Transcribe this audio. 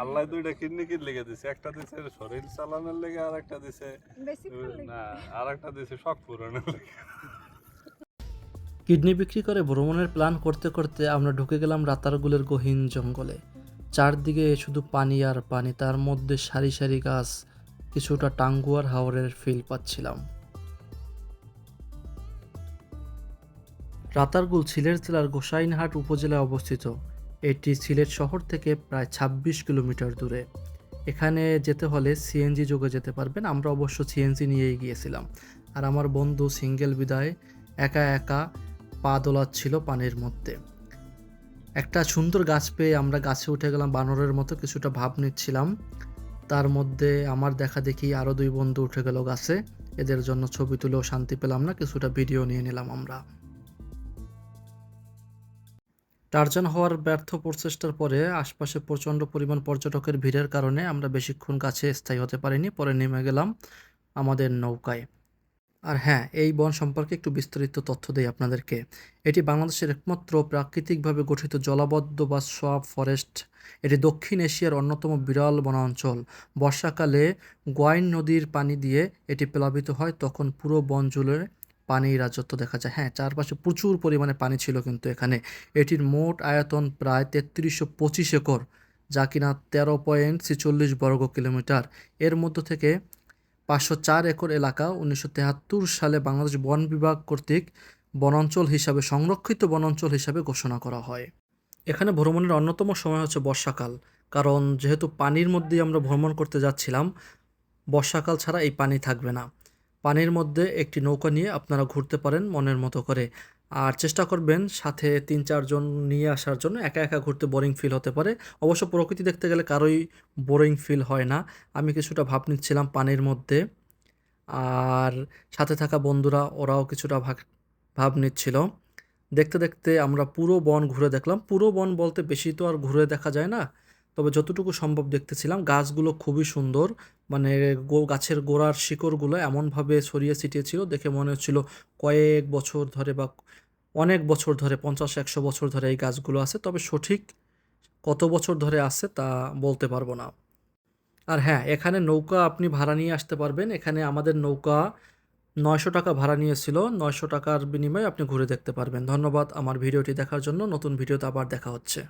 আল্লাহ দুইটা কিডনি কি লেগে দিছে, একটা দিছে শরীর চালানোর লেগে, আর একটা দিছে না, আর একটা দিছে শখ পূরণের লেগে। কিডনি বিক্রি করে ভ্রমণের প্ল্যান করতে করতে আমরা ঢুকে গেলাম রাতারগুলের গহীন জঙ্গলে। চারদিকে শুধু পানি আর পানি, তার মধ্যে সারি সারি গাছ, কিছুটা টাঙ্গুয়ার হাওরের ফিল পাচ্ছিলাম। রাতারগুল সিলেট জেলার গোসাইনহাট উপজেলায় অবস্থিত। এটি সিলেট শহর থেকে প্রায় ২৬ কিলোমিটার দূরে। এখানে যেতে হলে সিএনজি যোগে যেতে পারবেন। আমরা অবশ্য সিএনজি নিয়েই গিয়েছিলাম। আর আমার বন্ধু সিঙ্গেল বিদায় একা একা পা দোলাচ্ছিল পানির মধ্যে। একটা সুন্দর গাছ পেয়ে আমরা গাছে উঠে গেলাম, বানরের মতো কিছুটা ভাব নিচ্ছিলাম। তার মধ্যে আমার দেখা দেখি আরও ২ বন্ধু উঠে গেল গাছে। এদের জন্য ছবি তুলেও শান্তি পেলাম না, কিছুটা ভিডিও নিয়ে নিলাম আমরা। টারজান হওয়ার ব্যর্থ প্রচেষ্টার পরে আশপাশে প্রচণ্ড পরিমাণ পর্যটকের ভিড়ের কারণে আমরা বেশিক্ষণ কাছে স্থায়ী হতে পারিনি। পরে নেমে গেলাম আমাদের নৌকায়। আর হ্যাঁ, এই বন সম্পর্কে একটু বিস্তারিত তথ্য দেই আপনাদেরকে। এটি বাংলাদেশের একমাত্র প্রাকৃতিকভাবে গঠিত জলাবদ্ধ বা সোয়াম্প ফরেস্ট। এটি দক্ষিণ এশিয়ার অন্যতম বিরল বনাঞ্চল। বর্ষাকালে গোয়াইন নদীর পানি দিয়ে এটি প্লাবিত হয়, তখন পুরো বন জুড়ে পানির রাজত্ব দেখা যায়। হ্যাঁ, চারপাশে প্রচুর পরিমাণে পানি ছিল কিন্তু এখানে। এটির মোট আয়তন প্রায় ৩৩২৫ একর, যা কিনা ১৩.৪৬ বর্গ কিলোমিটার। এর মধ্য থেকে ৫০৪ একর এলাকা ১৯৭৩ সালে বাংলাদেশ বন বিভাগ কর্তৃক বনাঞ্চল হিসাবে সংরক্ষিত বনাঞ্চল হিসাবে ঘোষণা করা হয়। এখানে ভ্রমণের অন্যতম সময় হচ্ছে বর্ষাকাল, কারণ যেহেতু পানির মধ্যেই আমরা ভ্রমণ করতে যাচ্ছিলাম, বর্ষাকাল ছাড়া এই পানি থাকবে না। পানির মধ্যে একটি নৌকা নিয়ে আপনারা ঘুরতে পারেন মনের মতো করে। আর চেষ্টা করবেন সাথে ৩-৪ জন নিয়ে আসার জন্য। একা একা ঘুরতে বোরিং ফিল হতে পারে। অবশ্য প্রকৃতি দেখতে গেলে কারোই বোরিং ফিল হয় না। আমি কিছুটা ভাব নিচ্ছিলাম পানির মধ্যে, আর সাথে থাকা বন্ধুরা ওরাও কিছুটা ভাব নিচ্ছিল। দেখতে দেখতে আমরা পুরো বন ঘুরে দেখলাম। পুরো বন বলতে বেশি তো আর ঘুরে দেখা যায় না, তবে যতটুকু সম্ভব দেখতেছিলাম। গাছগুলো খুবই সুন্দর, মানে গাছের গোড়ার শিকড়গুলো এমনভাবে ছড়িয়ে ছিটিয়ে ছিল, দেখে মনে হচ্ছিল কয়েক বছর ধরে বা অনেক বছর ধরে, ৫০-১০০ বছর ধরে এই গাছগুলো আছে। তবে সঠিক কত বছর ধরে আছে তা বলতে পারবো না। আর হ্যাঁ, এখানে নৌকা আপনি ভাড়া নিয়ে আসতে পারবেন। এখানে আমাদের নৌকা ৯০০ টাকা ভাড়া নিয়েছিল। ৯০০ টাকার বিনিময়ে আপনি ঘুরে দেখতে পারবেন। ধন্যবাদ আমার ভিডিওটি দেখার জন্য। নতুন ভিডিওতে আবার দেখা হচ্ছে।